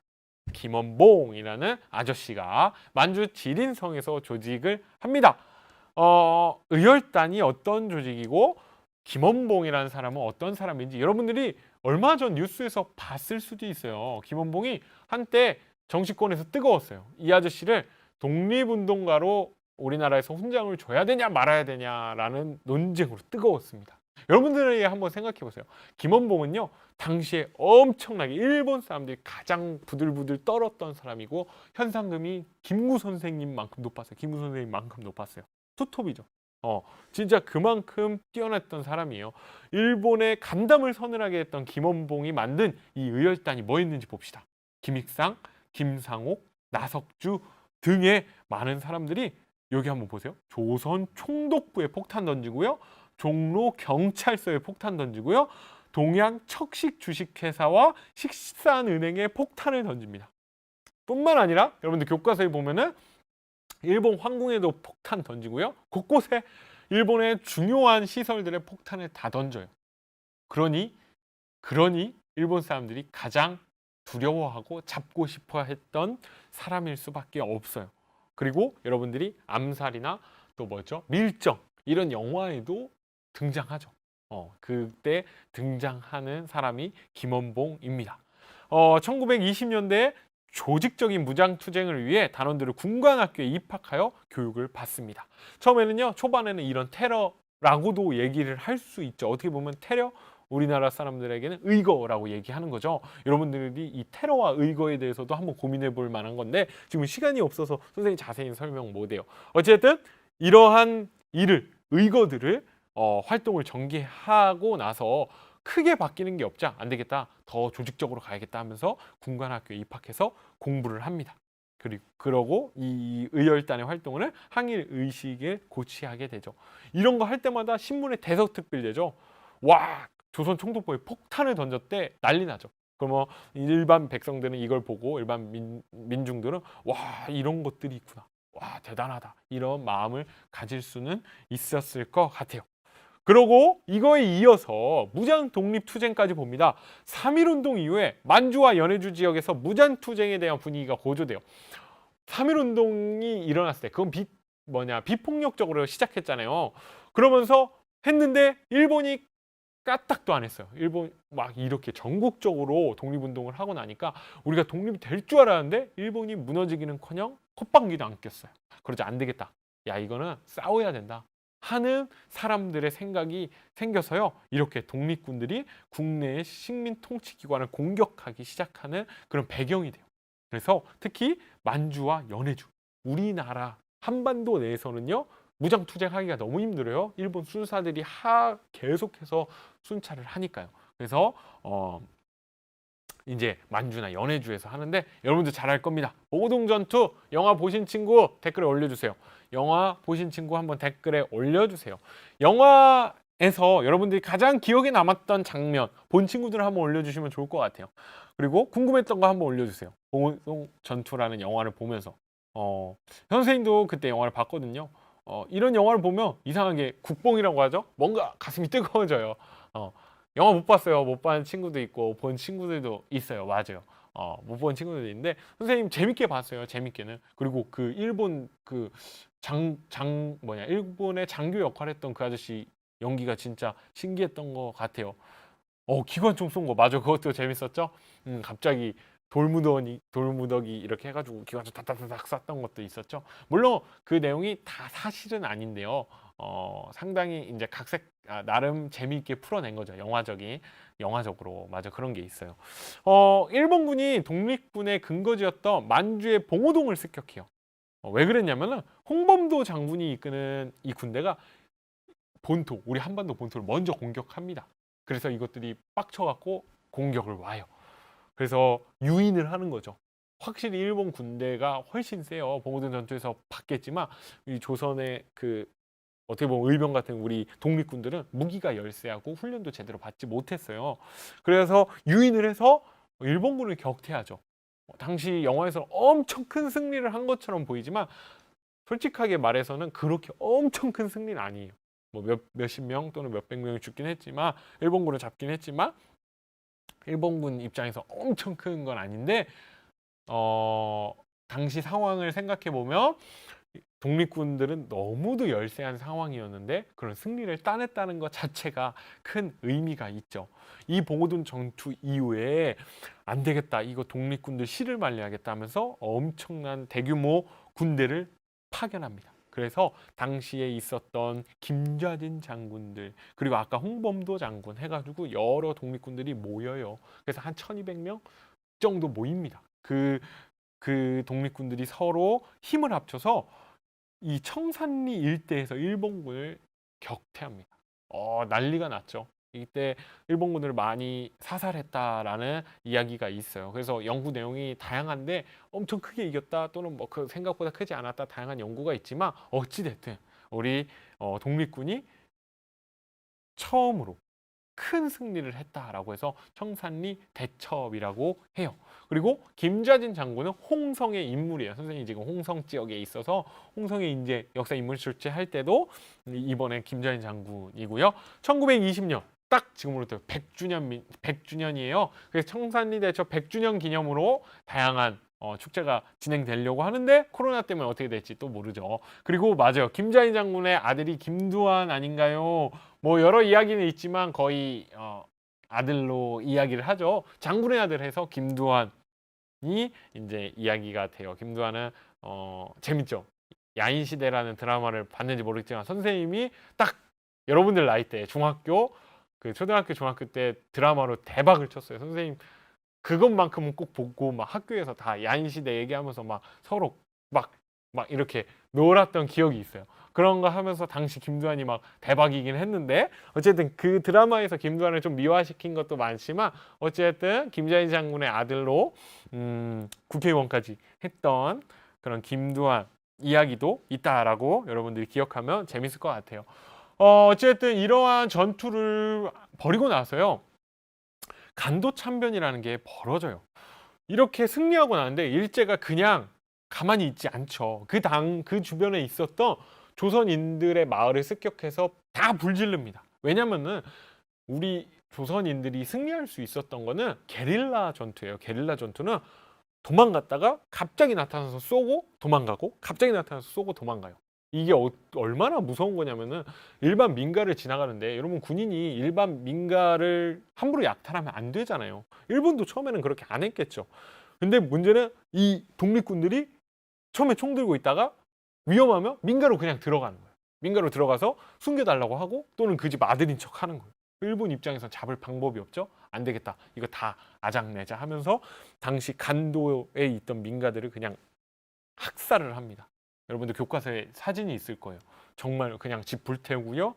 [SPEAKER 1] 김원봉이라는 아저씨가 만주 지린성에서 조직을 합니다. 의열단이 어떤 조직이고 김원봉이라는 사람은 어떤 사람인지 여러분들이 얼마 전 뉴스에서 봤을 수도 있어요. 김원봉이 한때 정치권에서 뜨거웠어요. 이 아저씨를 독립운동가로 우리나라에서 훈장을 줘야 되냐 말아야 되냐라는 논쟁으로 뜨거웠습니다. 여러분들이 한번 생각해 보세요. 김원봉은요, 당시에 엄청나게 일본 사람들이 가장 부들부들 떨었던 사람이고 현상금이 김구 선생님만큼 높았어요. 김구 선생님만큼 높았어요. 투톱이죠. 진짜 그만큼 뛰어났던 사람이에요. 일본의 간담을 서늘하게 했던 김원봉이 만든 이 의열단이 뭐였는지 봅시다. 김익상, 김상옥, 나석주 등의 많은 사람들이 여기 한번 보세요. 조선 총독부에 폭탄 던지고요. 종로 경찰서에 폭탄 던지고요. 동양 척식 주식회사와 식산은행에 폭탄을 던집니다. 뿐만 아니라 여러분들 교과서에 보면은 일본 황궁에도 폭탄 던지고요. 곳곳에 일본의 중요한 시설들에 폭탄을 다 던져요. 그러니 일본 사람들이 가장 두려워하고 잡고 싶어 했던 사람일 수밖에 없어요. 그리고 여러분들이 암살이나 또 뭐죠? 밀정 이런 영화에도 등장하죠. 그때 등장하는 사람이 김원봉입니다. 1920년대에 조직적인 무장투쟁을 위해 단원들을 군관학교에 입학하여 교육을 받습니다. 처음에는요, 초반에는 이런 테러라고도 얘기를 할 수 있죠. 어떻게 보면 테러, 우리나라 사람들에게는 의거라고 얘기하는 거죠. 여러분들이 이 테러와 의거에 대해서도 한번 고민해 볼 만한 건데 지금 시간이 없어서 선생님이 자세히 설명 못 해요. 어쨌든 이러한 의거들을 활동을 전개하고 나서 크게 바뀌는 게 없자 안 되겠다, 더 조직적으로 가야겠다 하면서 군관학교에 입학해서 공부를 합니다. 그러고 이 의열단의 활동을 항일 의식에 고취하게 되죠. 이런 거 할 때마다 신문에 대서특필되죠. 와, 조선 총독부에 폭탄을 던졌대, 난리 나죠. 그러면 일반 백성들은 이걸 보고 일반 민중들은 와, 이런 것들이 있구나, 와, 대단하다, 이런 마음을 가질 수는 있었을 것 같아요. 그러고 이거에 이어서 무장 독립투쟁까지 봅니다. 3.1운동 이후에 만주와 연해주 지역에서 무장투쟁에 대한 분위기가 고조돼요. 3.1운동이 일어났을 때 그건 비폭력적으로 시작했잖아요. 그러면서 했는데 일본이 까딱도 안 했어요. 일본 막 이렇게 전국적으로 독립운동을 하고 나니까 우리가 독립이 될 줄 알았는데 일본이 무너지기는커녕 콧방귀도 안 꼈어요. 그러지 안 되겠다. 야, 이거는 싸워야 된다 하는 사람들의 생각이 생겨서요, 이렇게 독립군들이 국내의 식민 통치기관을 공격하기 시작하는 그런 배경이 돼요. 그래서 특히 만주와 연해주, 우리나라 한반도 내에서는요, 무장투쟁하기가 너무 힘들어요. 일본 수사들이 계속해서 순찰을 하니까요. 그래서 이제 만주나 연해주에서 하는데 여러분들 잘 알 겁니다. 오동전투 영화 보신 친구 댓글에 올려주세요. 영화 보신 친구 한번 댓글에 올려주세요. 영화에서 여러분들이 가장 기억에 남았던 장면 본 친구들 한번 올려주시면 좋을 것 같아요. 그리고 궁금했던 거 한번 올려주세요. 오동전투라는 영화를 보면서 선생님도 그때 영화를 봤거든요. 이런 영화를 보면 이상하게 국뽕이라고 하죠. 뭔가 가슴이 뜨거워져요. 영화 못 봤어요. 못 본 친구도 있고 본 친구들도 있어요. 맞아요. 못 본 친구들도 있는데 선생님 재밌게 봤어요. 재밌게는. 그리고 그 일본 일본의 장교 역할했던 그 아저씨 연기가 진짜 신기했던 것 같아요. 기관총 쏜 거 맞아. 그것도 재밌었죠. 갑자기 돌무더기 이렇게 해가지고 기관총 다다다닥 쐈던 것도 있었죠. 물론 그 내용이 다 사실은 아닌데요. 상당히 이제 나름 재미있게 풀어낸 거죠. 영화적으로 맞아, 그런 게 있어요. 일본군이 독립군의 근거지였던 만주의 봉오동을 습격해요. 왜 그랬냐면은 홍범도 장군이 이끄는 이 군대가 우리 한반도 본토를 먼저 공격합니다. 그래서 이것들이 빡쳐갖고 공격을 와요. 그래서 유인을 하는 거죠. 확실히 일본 군대가 훨씬 세요. 봉오동 전투에서 봤겠지만 이 조선의 어떻게 보면 의병 같은 우리 독립군들은 무기가 열세하고 훈련도 제대로 받지 못했어요. 그래서 유인을 해서 일본군을 격퇴하죠. 당시 영화에서 엄청 큰 승리를 한 것처럼 보이지만 솔직하게 말해서는 그렇게 엄청 큰 승리는 아니에요. 뭐 몇십 명 또는 몇백 명이 죽긴 했지만 일본군을 잡긴 했지만 일본군 입장에서 엄청 큰 건 아닌데 당시 상황을 생각해 보면 독립군들은 너무도 열세한 상황이었는데 그런 승리를 따냈다는 것 자체가 큰 의미가 있죠. 이 봉오동 전투 이후에 안 되겠다, 이거 독립군들 실을 말려야겠다 하면서 엄청난 대규모 군대를 파견합니다. 그래서 당시에 있었던 김좌진 장군들 그리고 아까 홍범도 장군 해가지고 여러 독립군들이 모여요. 그래서 한 1200명 정도 모입니다. 그 독립군들이 서로 힘을 합쳐서 이 청산리 일대에서 일본군을 격퇴합니다. 난리가 났죠. 이때 일본군을 많이 사살했다라는 이야기가 있어요. 그래서 연구 내용이 다양한데 엄청 크게 이겼다 또는 뭐 그 생각보다 크지 않았다 다양한 연구가 있지만 어찌됐든 우리 독립군이 처음으로 큰 승리를 했다라고 해서 청산리 대첩이라고 해요. 그리고 김좌진 장군은 홍성의 인물이에요. 선생님이 지금 홍성 지역에 있어서 홍성의 이제 역사 인물 출제할 때도 이번에 김좌진 장군이고요. 1920년 딱 지금으로부터 100주년이에요. 그래서 청산리 대첩 100주년 기념으로 다양한 축제가 진행되려고 하는데 코로나 때문에 어떻게 될지 또 모르죠. 그리고 맞아요. 김좌진 장군의 아들이 김두한 아닌가요? 뭐 여러 이야기는 있지만 거의 아들로 이야기를 하죠. 장군의 아들 해서 김두한이 이제 이야기가 돼요. 김두한은 재밌죠. 야인시대라는 드라마를 봤는지 모르겠지만 선생님이 딱 여러분들 나이 때 중학교 초등학교 중학교 때 드라마로 대박을 쳤어요. 선생님 그것만큼은 꼭 보고 막 학교에서 다 야인시대 얘기하면서 막 서로 막 이렇게 놀았던 기억이 있어요. 그런 거 하면서 당시 김두한이 막 대박이긴 했는데 어쨌든 그 드라마에서 김두한을 좀 미화시킨 것도 많지만 어쨌든 김좌진 장군의 아들로 국회의원까지 했던 그런 김두한 이야기도 있다라고 여러분들이 기억하면 재밌을 것 같아요. 어쨌든 이러한 전투를 벌이고 나서요. 간도 참변이라는 게 벌어져요. 이렇게 승리하고 나는데 일제가 그냥 가만히 있지 않죠. 그 주변에 있었던 조선인들의 마을을 습격해서 다 불질릅니다. 왜냐면은 우리 조선인들이 승리할 수 있었던 거는 게릴라 전투예요. 게릴라 전투는 도망갔다가 갑자기 나타나서 쏘고 도망가고 갑자기 나타나서 쏘고 도망가요. 이게 얼마나 무서운 거냐면은 일반 민가를 지나가는데 여러분 군인이 일반 민가를 함부로 약탈하면 안 되잖아요. 일본도 처음에는 그렇게 안 했겠죠. 근데 문제는 이 독립군들이 처음에 총 들고 있다가 위험하면 민가로 그냥 들어가는 거예요. 민가로 들어가서 숨겨달라고 하고 또는 그 집 아들인 척 하는 거예요. 일본 입장에서 잡을 방법이 없죠. 안 되겠다. 이거 다 아작내자 하면서 당시 간도에 있던 민가들을 그냥 학살을 합니다. 여러분들 교과서에 사진이 있을 거예요. 정말 그냥 집 불태우고요.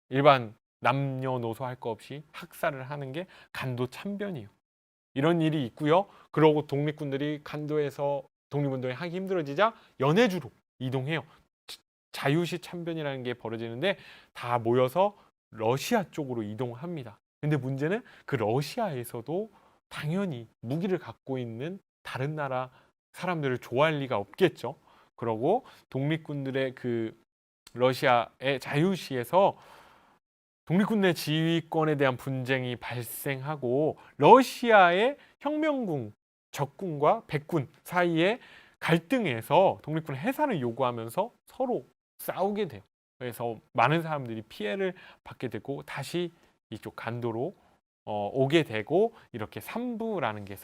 [SPEAKER 1] 일반 남녀노소 할 거 없이 학살을 하는 게 간도 참변이에요. 이런 일이 있고요. 그러고 독립군들이 간도에서 독립운동이 하기 힘들어지자 연해주로 이동해요. 자유시 참변이라는 게 벌어지는데 다 모여서 러시아 쪽으로 이동합니다. 근데 문제는 그 러시아에서도 당연히 무기를 갖고 있는 다른 나라 사람들을 좋아할 리가 없겠죠. 그러고 독립군들의 그 러시아의 자유시에서 독립군의 지휘권에 대한 분쟁이 발생하고 러시아의 혁명군 적군과 백군 사이에 갈등에서 독립군 해산을 요구하면서 서로 싸우게 돼요. 그래서 많은 사람들이 피해를 받게 되고 다시 이쪽 간도로 오게 되고 이렇게 삼부라는 게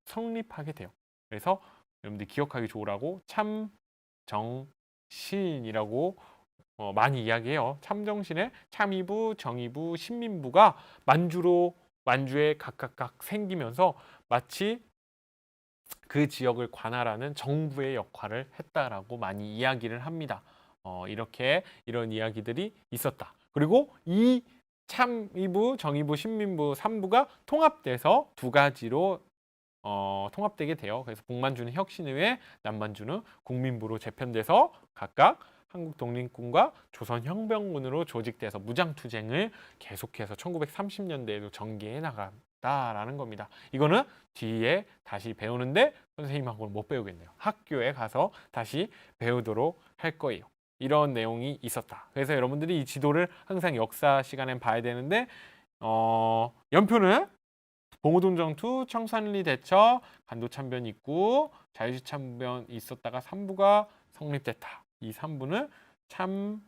[SPEAKER 1] 성립하게 돼요. 그래서 여러분들 기억하기 좋으라고 참정신이라고 많이 이야기해요. 참정신의 참의부, 정의부, 신민부가 만주에 각각 생기면서 마치 그 지역을 관할하는 정부의 역할을 했다라고 많이 이야기를 합니다. 이렇게 이런 이야기들이 있었다. 그리고 이 참의부, 정의부, 신민부 3부가 통합돼서 두 가지로 통합되게 돼요. 그래서 북만주는 혁신의회, 남만주는 국민부로 재편돼서 각각 한국 독립군과 조선혁명군으로 조직돼서 무장투쟁을 계속해서 1930년대에도 전개해 나간다라는 겁니다. 이거는 뒤에 다시 배우는데 선생님하고는 못 배우겠네요. 학교에 가서 다시 배우도록 할 거예요. 이런 내용이 있었다. 그래서 여러분들이 이 지도를 항상 역사 시간엔 봐야 되는데 연표는 봉오동 전투, 청산리 대처, 간도참변 있고 자유시참변 있었다가 3부가 성립됐다. 이 3부는 참,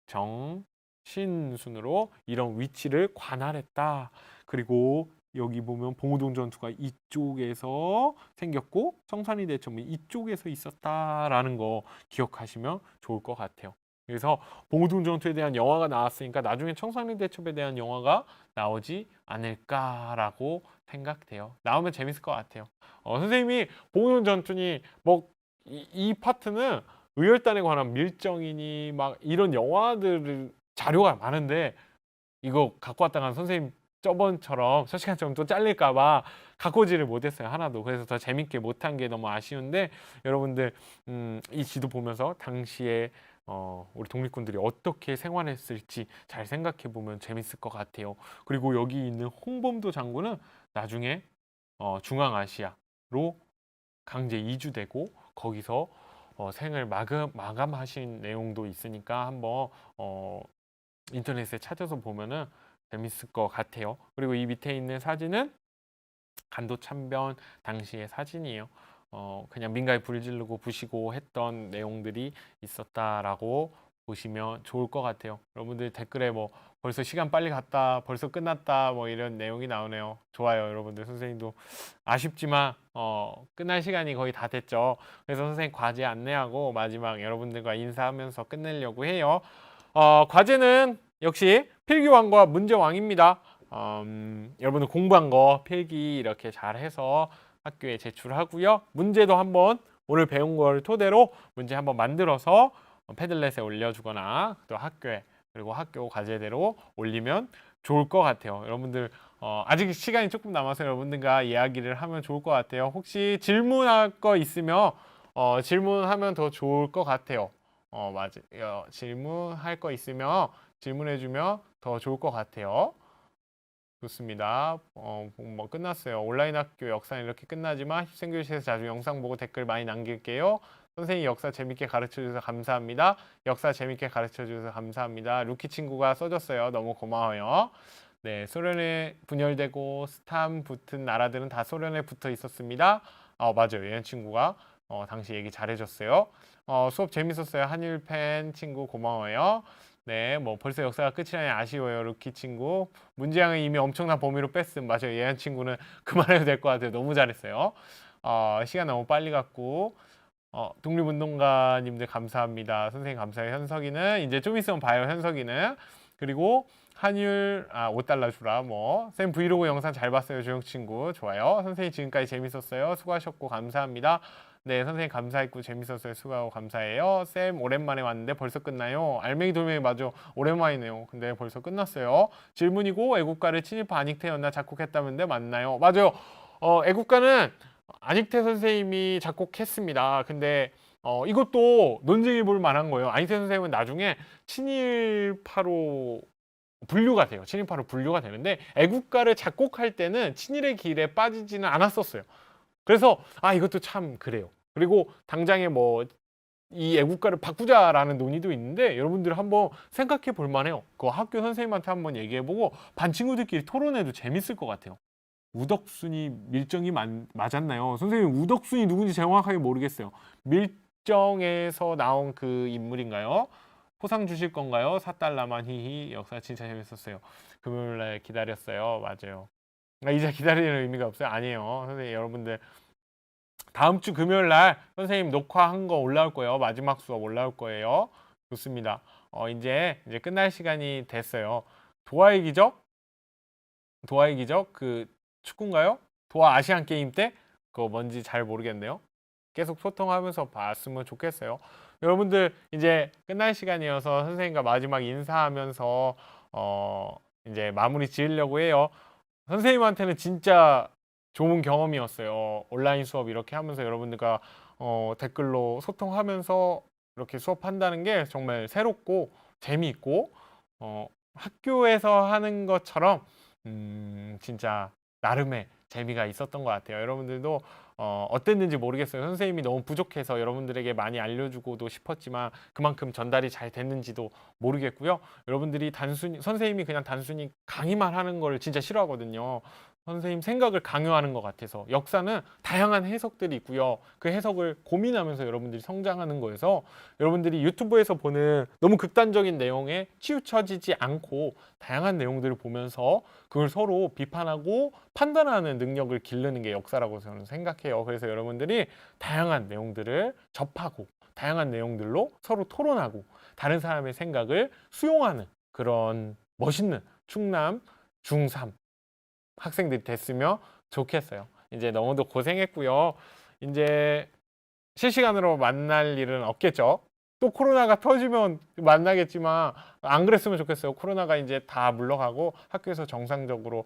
[SPEAKER 1] 정, 신 순으로 이런 위치를 관할했다. 그리고 여기 보면 봉오동 전투가 이쪽에서 생겼고 청산리 대첩은 이쪽에서 있었다라는 거 기억하시면 좋을 것 같아요. 그래서 봉오동 전투에 대한 영화가 나왔으니까 나중에 청산리 대첩에 대한 영화가 나오지 않을까라고 생각돼요. 나오면 재밌을 것 같아요. 선생님이 봉오동 전투니 뭐 이 파트는 의열단에 관한 밀정이니 막 이런 영화들 자료가 많은데 이거 갖고 왔다가 선생님 저번처럼 첫 시간처럼 또 잘릴까봐 갖고 오지를 못했어요. 하나도. 그래서 더 재밌게 못한 게 너무 아쉬운데 여러분들 이 지도 보면서 당시에 우리 독립군들이 어떻게 생활했을지 잘 생각해 보면 재밌을 것 같아요. 그리고 여기 있는 홍범도 장군은 나중에 중앙아시아로 강제 이주되고 거기서 생을 마감하신 내용도 있으니까 한번 인터넷에 찾아서 보면은 재밌을 것 같아요. 그리고 이 밑에 있는 사진은 간도 참변 당시의 사진이에요. 그냥 민가에 불 지르고 부시고 했던 내용들이 있었다라고 보시면 좋을 것 같아요. 여러분들 댓글에 뭐 벌써 시간 빨리 갔다, 벌써 끝났다, 뭐 이런 내용이 나오네요. 좋아요, 여러분들. 선생님도 아쉽지만 끝날 시간이 거의 다 됐죠. 그래서 선생님 과제 안내하고 마지막 여러분들과 인사하면서 끝내려고 해요. 과제는 역시 필기왕과 문제왕입니다. 여러분들 공부한 거 필기 이렇게 잘 해서 학교에 제출하고요. 문제도 한번 오늘 배운 걸 토대로 문제 한번 만들어서 패들렛에 올려주거나 또 학교에 그리고 학교 과제대로 올리면 좋을 것 같아요. 여러분들 아직 시간이 조금 남아서 여러분들과 이야기를 하면 좋을 것 같아요. 혹시 질문할 거 있으면 질문하면 더 좋을 것 같아요. 맞아요. 질문할 거 있으면 질문해주면 더 좋을 것 같아요. 좋습니다. 뭐 끝났어요. 온라인 학교 역사는 이렇게 끝나지만 힘센교실에서 자주 영상 보고 댓글 많이 남길게요. 선생님 역사 재밌게 가르쳐주셔서 감사합니다. 역사 재밌게 가르쳐주셔서 감사합니다. 루키 친구가 써줬어요. 너무 고마워요. 네, 소련에 분열되고 스탄 붙은 나라들은 다 소련에 붙어 있었습니다. 맞아요. 얘는 친구가 당시 얘기 잘해줬어요. 수업 재밌었어요. 한일 팬 친구 고마워요. 네, 뭐 벌써 역사가 끝이라니 아쉬워요, 루키 친구. 문제양은 이미 엄청난 범위로 뺐음. 맞아요, 예한 친구는 그만해도 될 것 같아요. 너무 잘했어요. 시간 너무 빨리 갔고. 독립운동가님들 감사합니다. 선생님 감사해요. 현석이는 이제 좀 있으면 봐요, 현석이는. 그리고 한율 5달러 주라 뭐. 쌤 브이로그 영상 잘 봤어요, 조영 친구. 좋아요. 선생님 지금까지 재밌었어요. 수고하셨고 감사합니다. 네, 선생님 감사했고 재밌었어요. 수고하고 감사해요. 쌤 오랜만에 왔는데 벌써 끝나요. 알맹이 돌멩이 맞아. 오랜만이네요. 근데 벌써 끝났어요. 질문이고 애국가를 친일파 안익태였나 작곡했다는데 맞나요? 맞아요. 애국가는 안익태 선생님이 작곡했습니다. 근데 이것도 논쟁해 볼 만한 거예요. 안익태 선생님은 나중에 친일파로 분류가 돼요. 친일파로 분류가 되는데 애국가를 작곡할 때는 친일의 길에 빠지지는 않았었어요. 그래서 이것도 참 그래요. 그리고 당장에 뭐 이 애국가를 바꾸자라는 논의도 있는데 여러분들 한번 생각해 볼 만해요. 그 학교 선생님한테 한번 얘기해 보고 반 친구들끼리 토론해도 재밌을 것 같아요. 우덕순이 밀정이 맞았나요? 선생님 우덕순이 누군지 정확하게 모르겠어요. 밀정에서 나온 그 인물인가요? 포상 주실 건가요? 4달러만 히히. 역사 진짜 재밌었어요. 금요일날 기다렸어요. 맞아요. 이제 기다리는 의미가 없어요? 아니에요. 선생님 여러분들 다음 주 금요일 날 선생님 녹화한 거 올라올 거예요. 마지막 수업 올라올 거예요. 좋습니다. 이제 끝날 시간이 됐어요. 도하의 기적? 도하의 기적? 그 축구인가요? 도하 아시안 게임 때? 그거 뭔지 잘 모르겠네요. 계속 소통하면서 봤으면 좋겠어요. 여러분들 이제 끝날 시간이어서 선생님과 마지막 인사하면서 이제 마무리 지으려고 해요. 선생님한테는 진짜 좋은 경험이었어요. 온라인 수업 이렇게 하면서 여러분들과 댓글로 소통하면서 이렇게 수업한다는 게 정말 새롭고 재미있고 학교에서 하는 것처럼 진짜 나름의 재미가 있었던 것 같아요. 여러분들도 어땠는지 모르겠어요. 선생님이 너무 부족해서 여러분들에게 많이 알려주고도 싶었지만 그만큼 전달이 잘 됐는지도 모르겠고요. 여러분들이 단순히 선생님이 그냥 단순히 강의만 하는 걸 진짜 싫어하거든요. 선생님 생각을 강요하는 것 같아서 역사는 다양한 해석들이 있고요. 그 해석을 고민하면서 여러분들이 성장하는 거여서 여러분들이 유튜브에서 보는 너무 극단적인 내용에 치우쳐지지 않고 다양한 내용들을 보면서 그걸 서로 비판하고 판단하는 능력을 기르는 게 역사라고 저는 생각해요. 그래서 여러분들이 다양한 내용들을 접하고 다양한 내용들로 서로 토론하고 다른 사람의 생각을 수용하는 그런 멋있는 충남 중3 학생들이 됐으면 좋겠어요. 이제 너무도 고생했고요. 이제 실시간으로 만날 일은 없겠죠. 또 코로나가 터지면 만나겠지만 안 그랬으면 좋겠어요. 코로나가 이제 다 물러가고 학교에서 정상적으로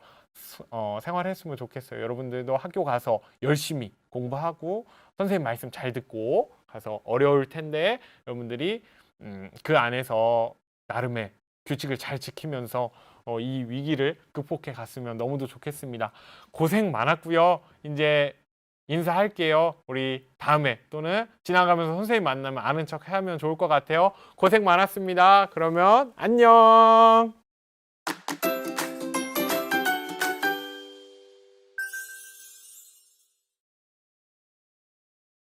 [SPEAKER 1] 생활했으면 좋겠어요. 여러분들도 학교 가서 열심히 공부하고 선생님 말씀 잘 듣고 가서 어려울 텐데 여러분들이 그 안에서 나름의 규칙을 잘 지키면서 이 위기를 극복해 갔으면 너무도 좋겠습니다. 고생 많았고요. 이제 인사할게요. 우리 다음에 또는 지나가면서 선생님 만나면 아는 척 하면 좋을 것 같아요. 고생 많았습니다. 그러면 안녕.